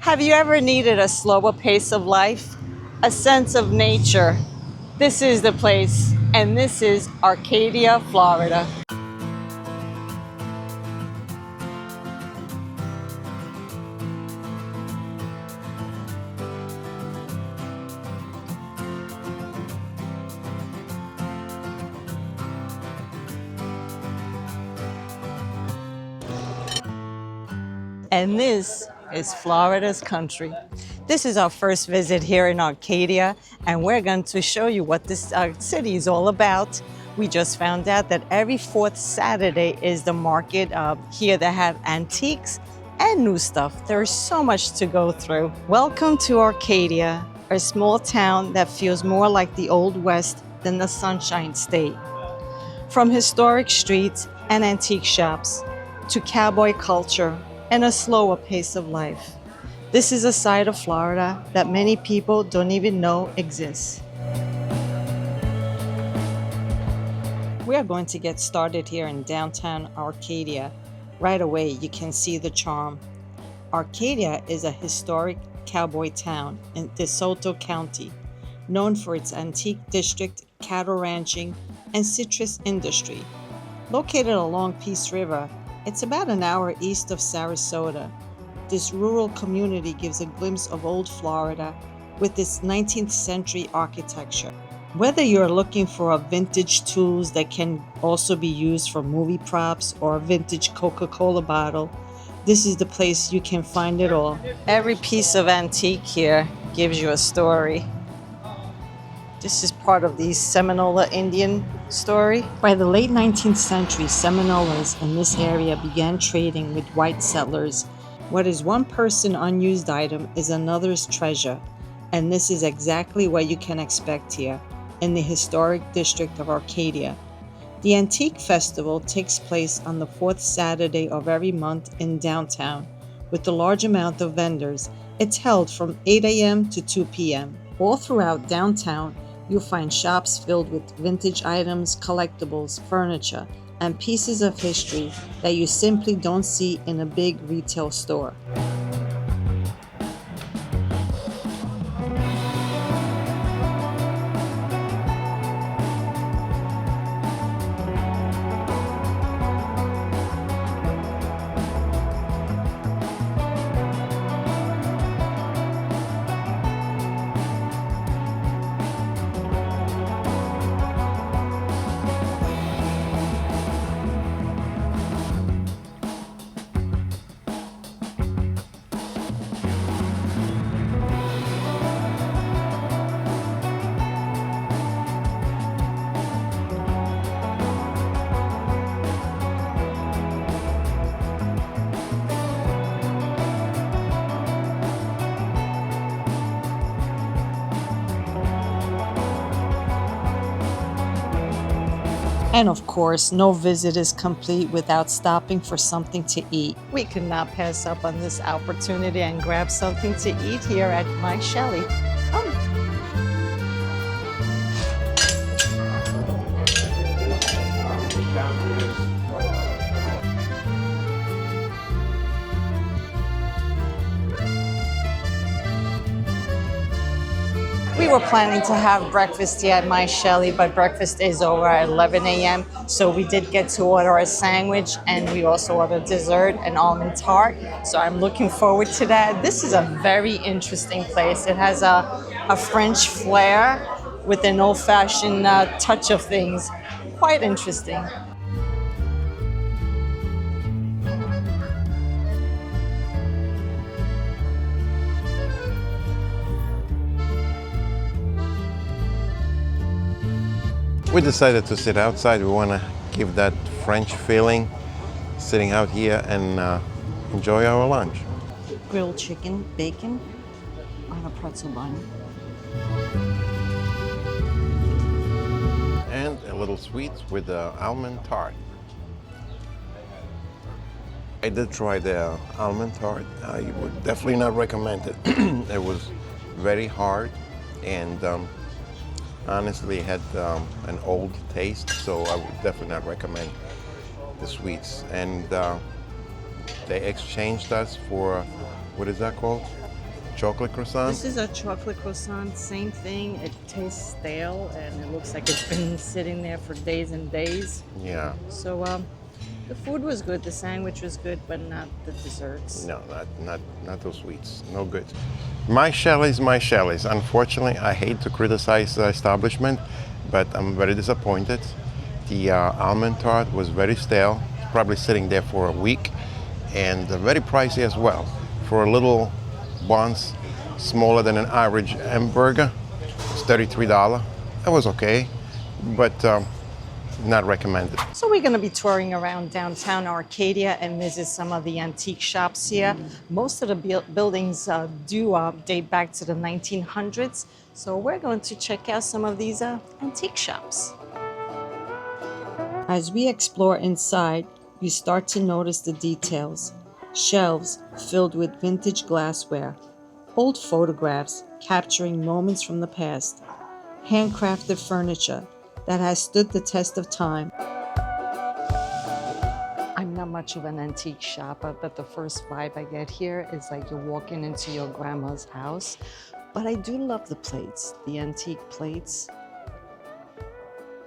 Have you ever needed a slower pace of life? A sense of nature? This is the place, and this is Arcadia, Florida. And this is Florida's country. This is our first visit here in Arcadia, and we're going to show you what this city is all about. We just found out that every fourth Saturday is the market here that have antiques and new stuff. There is so much to go through. Welcome to Arcadia, a small town that feels more like the Old West than the Sunshine State. From historic streets and antique shops to cowboy culture and a slower pace of life. This is a side of Florida that many people don't even know exists. We are going to get started here in downtown Arcadia. Right away, you can see the charm. Arcadia is a historic cowboy town in DeSoto County, known for its antique district, cattle ranching, and citrus industry. Located along Peace River, it's about an hour east of Sarasota. This rural community gives a glimpse of old Florida with its 19th century architecture. Whether you're looking for a vintage tools that can also be used for movie props or a vintage Coca-Cola bottle, this is the place you can find it all. Every piece of antique here gives you a story. This is part of the Seminole Indian story. By the late 19th century, Seminoles in this area began trading with white settlers. What is one person's unused item is another's treasure, and this is exactly what you can expect here in the historic district of Arcadia. The Antique Festival takes place on the fourth Saturday of every month in downtown. With a large amount of vendors, it's held from 8 a.m. to 2 p.m. All throughout downtown, you'll find shops filled with vintage items, collectibles, furniture, and pieces of history that you simply don't see in a big retail store. And of course, no visit is complete without stopping for something to eat. We could not pass up on this opportunity and grab something to eat here at My Shelley. Come. We were planning to have breakfast here at My Shelley, but breakfast is over at 11 a.m. So we did get to order a sandwich, and we also ordered dessert, an almond tart. So I'm looking forward to that. This is a very interesting place. It has a French flair with an old-fashioned touch of things. Quite interesting. We decided to sit outside. We want to give that French feeling, sitting out here and enjoy our lunch. Grilled chicken, bacon on a pretzel bun. And a little sweets with the almond tart. I did try the almond tart. I would definitely not recommend it. It was very hard and honestly had an old taste, so I would definitely not recommend the sweets. And they exchanged us for, what is that called? chocolate croissant. This is a chocolate croissant, same thing. It tastes stale and it looks like it's been sitting there for days and days. Yeah. So the food was good, the sandwich was good, but not the desserts. No, not those sweets. No good. My Shelley's. Unfortunately, I hate to criticize the establishment, but I'm very disappointed. The almond tart was very stale, probably sitting there for a week, and very pricey as well. For a little buns, smaller than an average hamburger, it's $33. That was okay, but not recommended. So we're going to be touring around downtown Arcadia and visit some of the antique shops here. Most of the buildings do date back to the 1900s. So we're going to check out some of these antique shops. As we explore inside, you start to notice the details. Shelves filled with vintage glassware, old photographs capturing moments from the past, handcrafted furniture that has stood the test of time. I'm not much of an antique shopper, but the first vibe I get here is like you're walking into your grandma's house. But I do love the plates, the antique plates.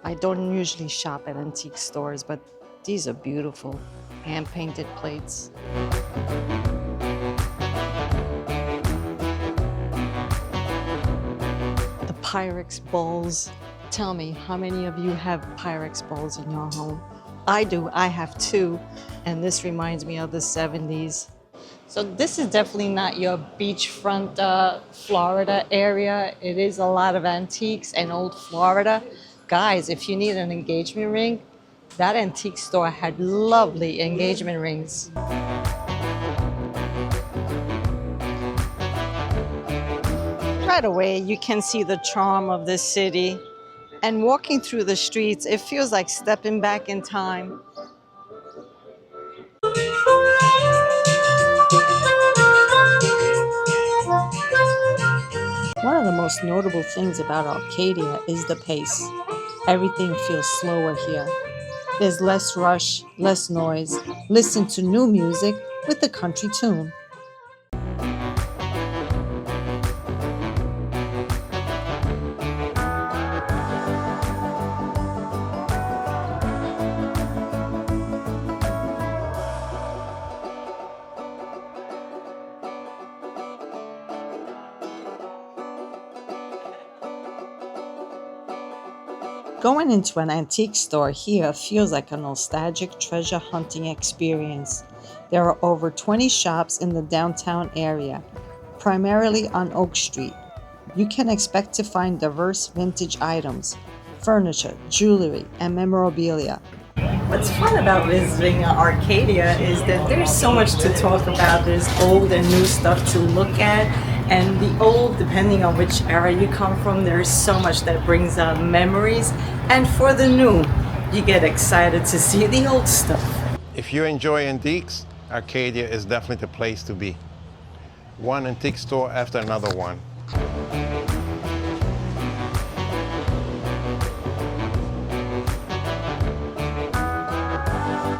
I don't usually shop at antique stores, but these are beautiful, hand-painted plates. The Pyrex bowls. Tell me, how many of you have Pyrex bowls in your home? I do, I have two, and this reminds me of the 70s. So this is definitely not your beachfront Florida area. It is a lot of antiques and old Florida. Guys, if you need an engagement ring, that antique store had lovely engagement rings. Right away, you can see the charm of this city. And walking through the streets, it feels like stepping back in time. One of the most notable things about Arcadia is the pace. Everything feels slower here. There's less rush, less noise. Listen to new music with a country tune. Going into an antique store here feels like a nostalgic treasure hunting experience. There are over 20 shops in the downtown area, primarily on Oak Street. You can expect to find diverse vintage items, furniture, jewelry, and memorabilia. What's fun about visiting Arcadia is that there's so much to talk about. There's old and new stuff to look at. And the old, depending on which era you come from, there's so much that brings out memories. And for the new, you get excited to see the old stuff. If you enjoy antiques, Arcadia is definitely the place to be. One antique store after another one.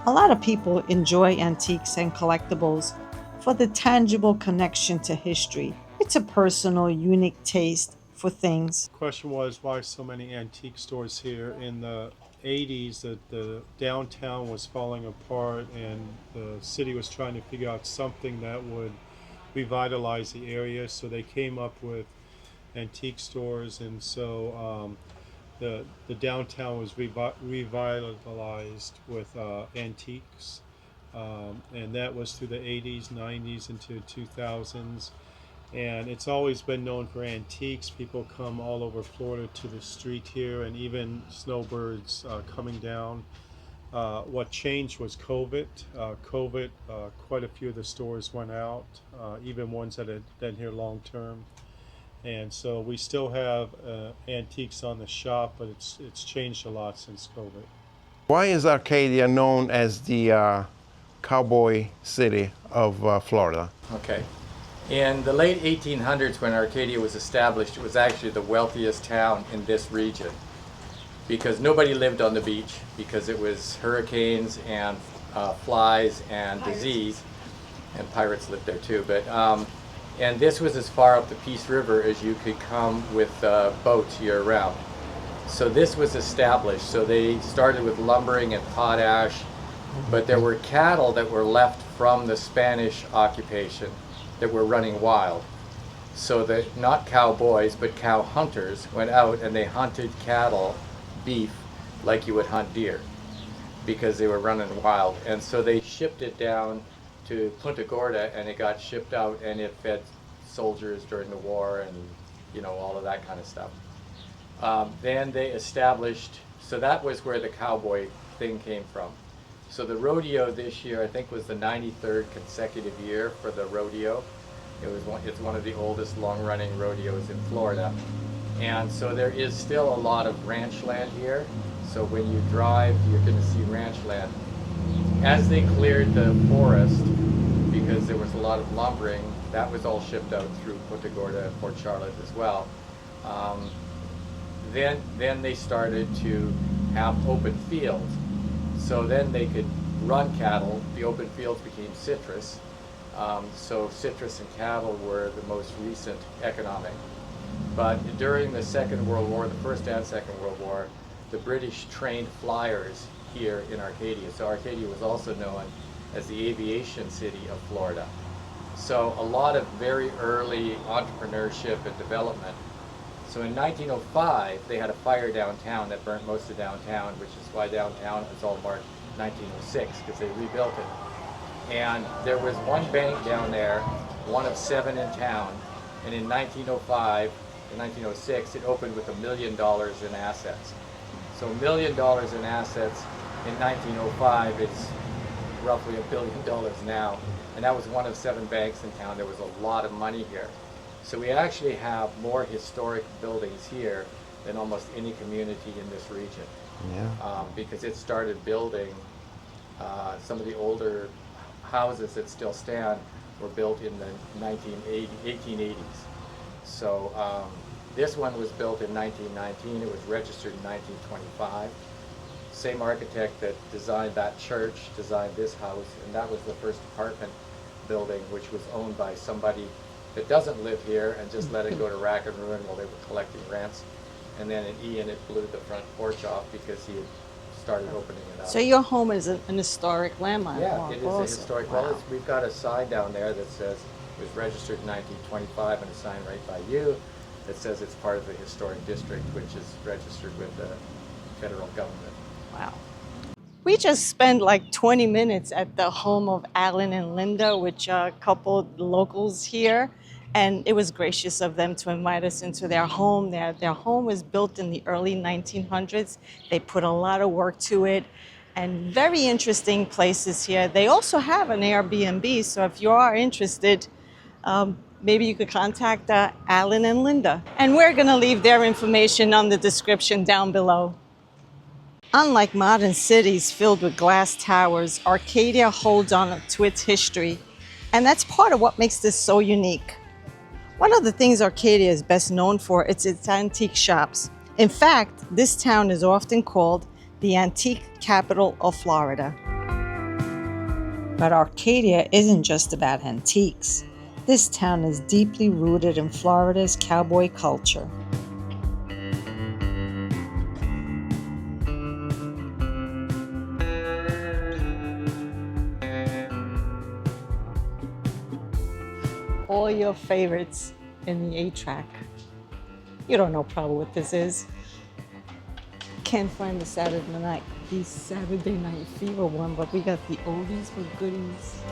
A lot of people enjoy antiques and collectibles for the tangible connection to history. It's a personal, unique taste for things. The question was, why so many antique stores here? In the 80s, the downtown was falling apart and the city was trying to figure out something that would revitalize the area, so they came up with antique stores, and so the downtown was revitalized with antiques, and that was through the 80s, 90s, into 2000s. And it's always been known for antiques. People come all over Florida to the street here, and even snowbirds coming down. What changed was COVID. Quite a few of the stores went out, even ones that had been here long term. And so we still have antiques on the shop, but it's changed a lot since COVID. Why is Arcadia known as the Cowboy city of Florida? Okay. In the late 1800s, when Arcadia was established, it was actually the wealthiest town in this region because nobody lived on the beach because it was hurricanes and flies and disease, and pirates lived there too. But And this was as far up the Peace River as you could come with boats year round. So this was established. So they started with lumbering and potash, but there were cattle that were left from the Spanish occupation that were running wild. So that not cowboys, but cow hunters went out and they hunted cattle, beef, like you would hunt deer, because they were running wild. And so they shipped it down to Punta Gorda, and it got shipped out, and it fed soldiers during the war, and all of that kind of stuff. Then they established, so that was where the cowboy thing came from. So the rodeo this year, I think, was the 93rd consecutive year for the rodeo. It's one of the oldest long-running rodeos in Florida. And so there is still a lot of ranch land here. So when you drive, you're going to see ranch land. As they cleared the forest, because there was a lot of lumbering, that was all shipped out through Punta Gorda and Port Charlotte as well. Then they started to have open fields. So then they could run cattle. The open fields became citrus. So citrus and cattle were the most recent economic. But during the Second World War, the First and Second World War, the British trained flyers here in Arcadia. So Arcadia was also known as the aviation city of Florida. So a lot of very early entrepreneurship and development. So in 1905, they had a fire downtown that burnt most of downtown, which is why downtown is all marked 1906, because they rebuilt it. And there was one bank down there, one of 7 in town, and in 1905 and 1906, it opened with $1 million in assets. So $1 million in assets in 1905, it's roughly $1 billion now, and that was one of 7 banks in town. There was a lot of money here. So we actually have more historic buildings here than almost any community in this region. Yeah. Because it started building, some of the older houses that still stand were built in the 1880s. So this one was built in 1919. It was registered in 1925. Same architect that designed that church designed this house, and that was the first apartment building, which was owned by somebody that doesn't live here and just let it go to rack and ruin while they were collecting rents. And then in Ian, it blew the front porch off because he had started opening it up. So your home is an historic landmark. Yeah, it is a historic. Wow. Well, we've got a sign down there that says it was registered in 1925, and a sign right by you that says it's part of the historic district, which is registered with the federal government. Wow. We just spent like 20 minutes at the home of Alan and Linda, which are a couple of locals here. And it was gracious of them to invite us into their home. Their home was built in the early 1900s. They put a lot of work to it, and very interesting places here. They also have an Airbnb, so if you are interested, maybe you could contact Alan and Linda. And we're gonna leave their information on the description down below. Unlike modern cities filled with glass towers, Arcadia holds on to its history, and that's part of what makes this so unique. One of the things Arcadia is best known for is its antique shops. In fact, this town is often called the antique capital of Florida. But Arcadia isn't just about antiques. This town is deeply rooted in Florida's cowboy culture. All your favorites in the 8-track. You don't know probably what this is. Can't find the Saturday Night Fever one, but we got the oldies but goodies.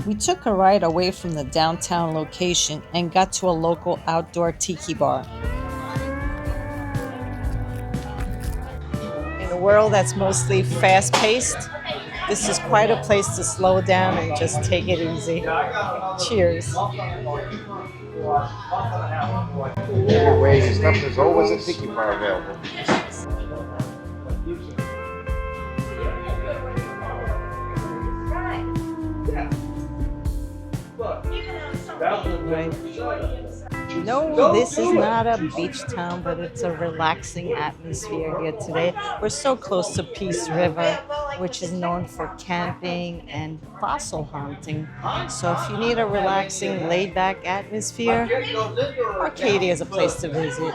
We took a ride away from the downtown location and got to a local outdoor tiki bar. In a world that's mostly fast-paced, this is quite a place to slow down and just take it easy. Cheers. Ways and stuff, there's always a tiki bar available. Right. No, this is not a beach town, but it's a relaxing atmosphere here today. We're so close to Peace River, which is known for camping and fossil hunting. So if you need a relaxing, laid back atmosphere, Arcadia is a place to visit.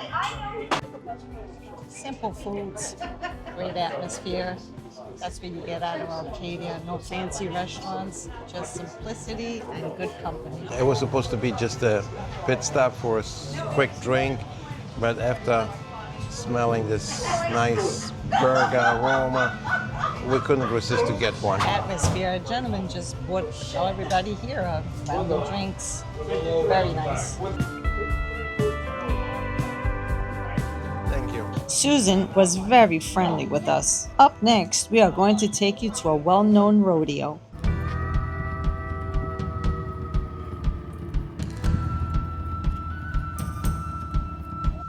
Simple foods, great atmosphere. That's what you get out of Arcadia. No fancy restaurants, just simplicity and good company. It was supposed to be just a pit stop for a quick drink, but after smelling this nice burger aroma, we couldn't resist to get one. Atmosphere. A gentleman just bought everybody here family drinks. Very nice. Thank you. Susan was very friendly with us. Up next, we are going to take you to a well-known rodeo.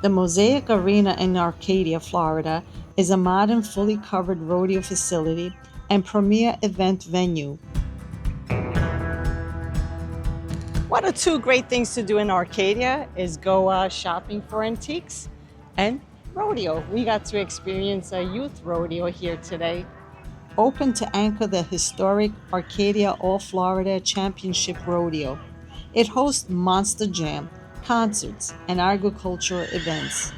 The Mosaic Arena in Arcadia, Florida, is a modern, fully covered rodeo facility and premier event venue. What are two great things to do in Arcadia is go shopping for antiques and rodeo. We got to experience a youth rodeo here today. Open to anchor the historic Arcadia All-Florida Championship Rodeo. It hosts Monster Jam, concerts, and agricultural events.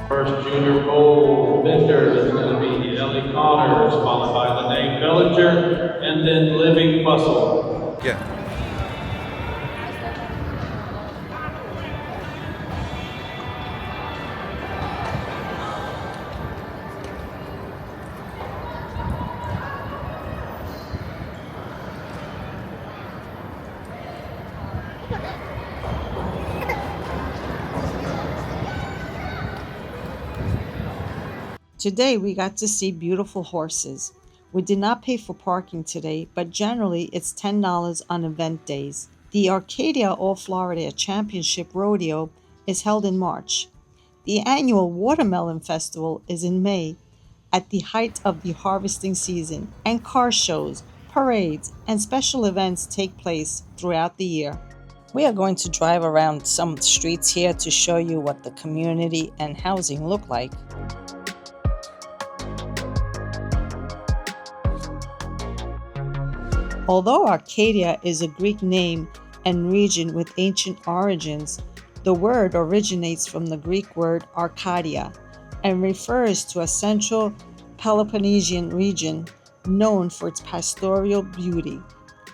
First junior pole vendor is going to be Ellie Connors, followed by Lene Bellinger, and then Living Bustle. Yeah. Today we got to see beautiful horses. We did not pay for parking today, but generally it's $10 on event days. The Arcadia All-Florida Championship Rodeo is held in March. The annual Watermelon Festival is in May, at the height of the harvesting season, and car shows, parades, and special events take place throughout the year. We are going to drive around some streets here to show you what the community and housing look like. Although Arcadia is a Greek name and region with ancient origins, the word originates from the Greek word Arcadia and refers to a central Peloponnesian region known for its pastoral beauty,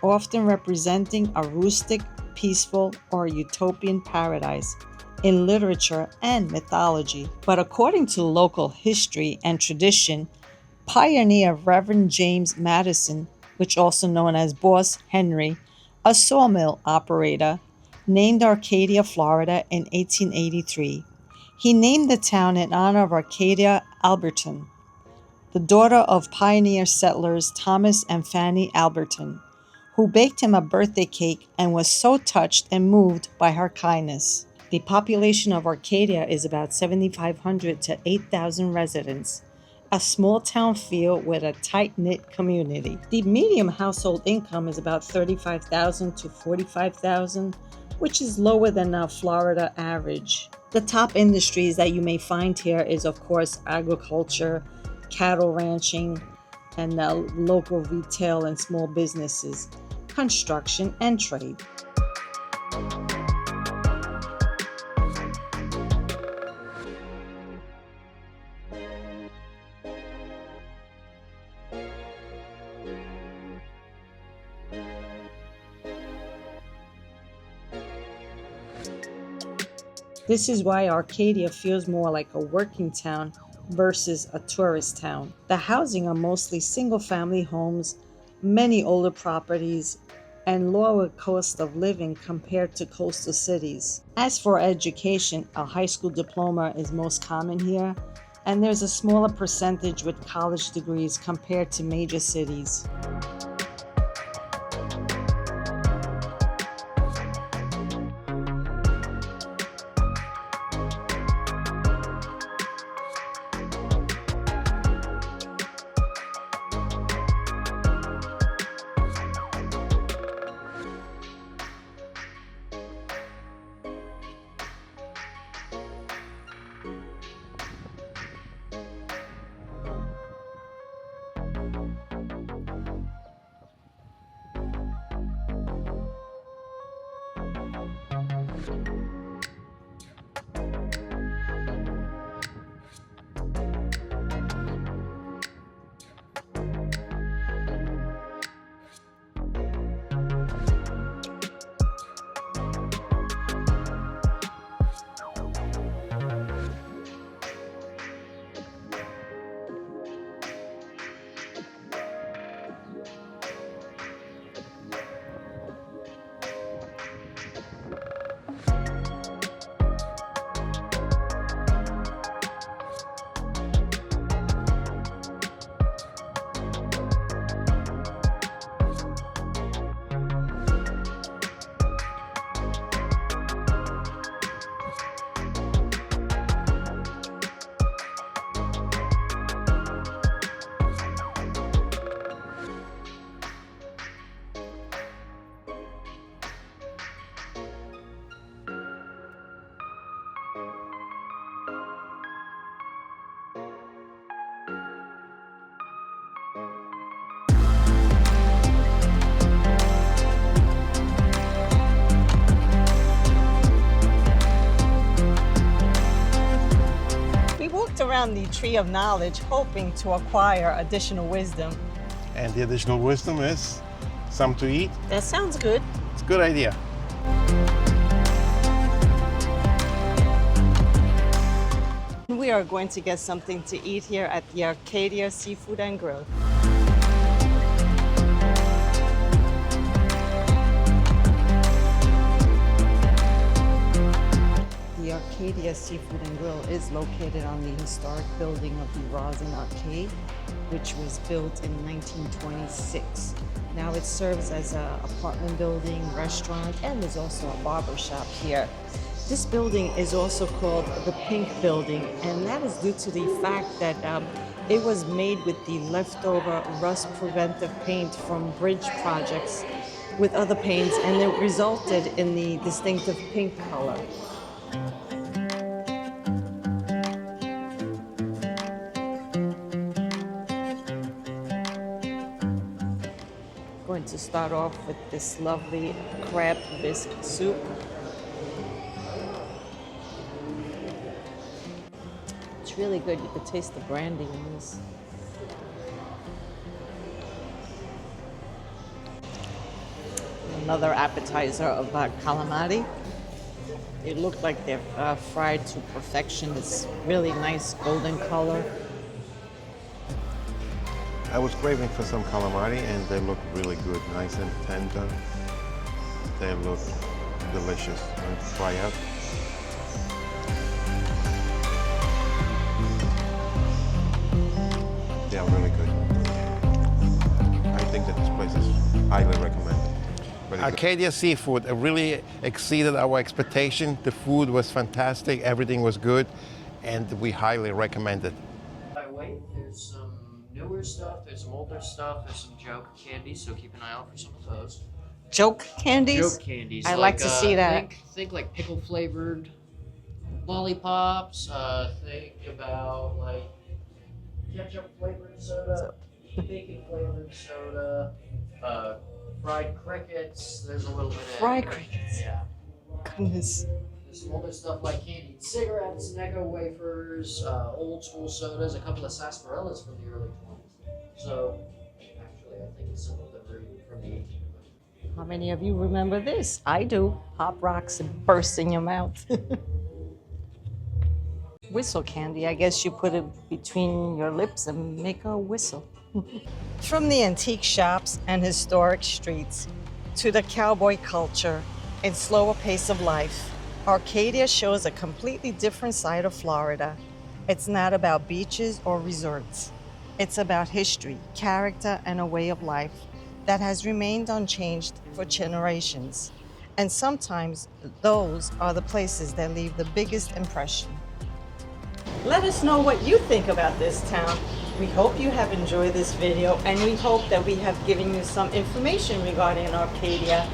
often representing a rustic, peaceful, or utopian paradise in literature and mythology. But according to local history and tradition, pioneer Reverend James Madison, which also known as Boss Henry, a sawmill operator, named Arcadia, Florida in 1883. He named the town in honor of Arcadia Alberton, the daughter of pioneer settlers Thomas and Fanny Alberton, who baked him a birthday cake and was so touched and moved by her kindness. The population of Arcadia is about 7,500 to 8,000 residents, a small town feel with a tight-knit community. The median household income is about $35,000 to $45,000, which is lower than a Florida average. The top industries that you may find here is, of course, agriculture, cattle ranching, and local retail and small businesses, construction, and trade. This is why Arcadia feels more like a working town versus a tourist town. The housing are mostly single-family homes, many older properties, and lower cost of living compared to coastal cities. As for education, a high school diploma is most common here, and there's a smaller percentage with college degrees compared to major cities. We walked around the Tree of Knowledge hoping to acquire additional wisdom. And the additional wisdom is some to eat. That sounds good. It's a good idea. We are going to get something to eat here at the Arcadia Seafood and Grill. The Arcadia Seafood and Grill is located on the historic building of the Rosin Arcade, which was built in 1926. Now it serves as an apartment building, restaurant, and there's also a barber shop here. This building is also called the Pink Building, and that is due to the fact that it was made with the leftover rust preventive paint from bridge projects with other paints, and it resulted in the distinctive pink color. Going to start off with this lovely crab bisque soup. It's really good. You could taste the brandy in this. Another appetizer of calamari. They look like they're fried to perfection. It's really nice golden color. I was craving for some calamari and they look really good, nice and tender. They look delicious. Let's try out. They are really good. I think that this place is highly recommended. Arcadia Seafood really exceeded our expectation. The food was fantastic, everything was good, and we highly recommend it. By weight, there's some newer stuff, there's some older stuff, there's some joke candies, so keep an eye out for some of those. Joke candies? Joke candies. I like to see that. Think like pickle flavored lollipops. Think about like ketchup flavored soda, bacon flavored soda, fried crickets. There's a little bit of Fried crickets. Yeah. Goodness. There's some older stuff like candied cigarettes, Necco wafers, old school sodas, a couple of sarsaparillas from the early 20s. So, actually, I think it's some of them are from the 1800s. How many of you remember this? I do. Pop rocks and burst in your mouth. Whistle candy. I guess you put it between your lips and make a whistle. From the antique shops and historic streets to the cowboy culture and slower pace of life, Arcadia shows a completely different side of Florida. It's not about beaches or resorts. It's about history, character, and a way of life that has remained unchanged for generations. And sometimes those are the places that leave the biggest impression. Let us know what you think about this town. We hope you have enjoyed this video, and we hope that we have given you some information regarding Arcadia.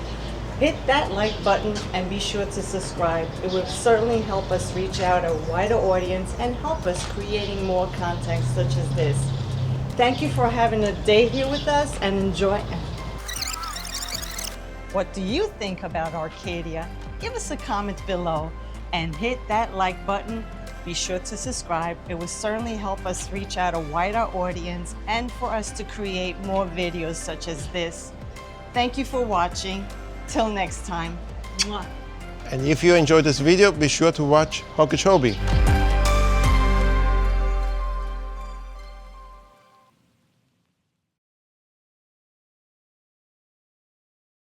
Hit that like button and be sure to subscribe. It will certainly help us reach out a wider audience and help us creating more content such as this. Thank you for having a day here with us, and enjoy. What do you think about Arcadia? Give us a comment below and hit that like button. Be sure to subscribe. It will certainly help us reach out a wider audience and for us to create more videos such as this. Thank you for watching. Till next time. Mwah. And if you enjoyed this video, be sure to watch Okeechobee.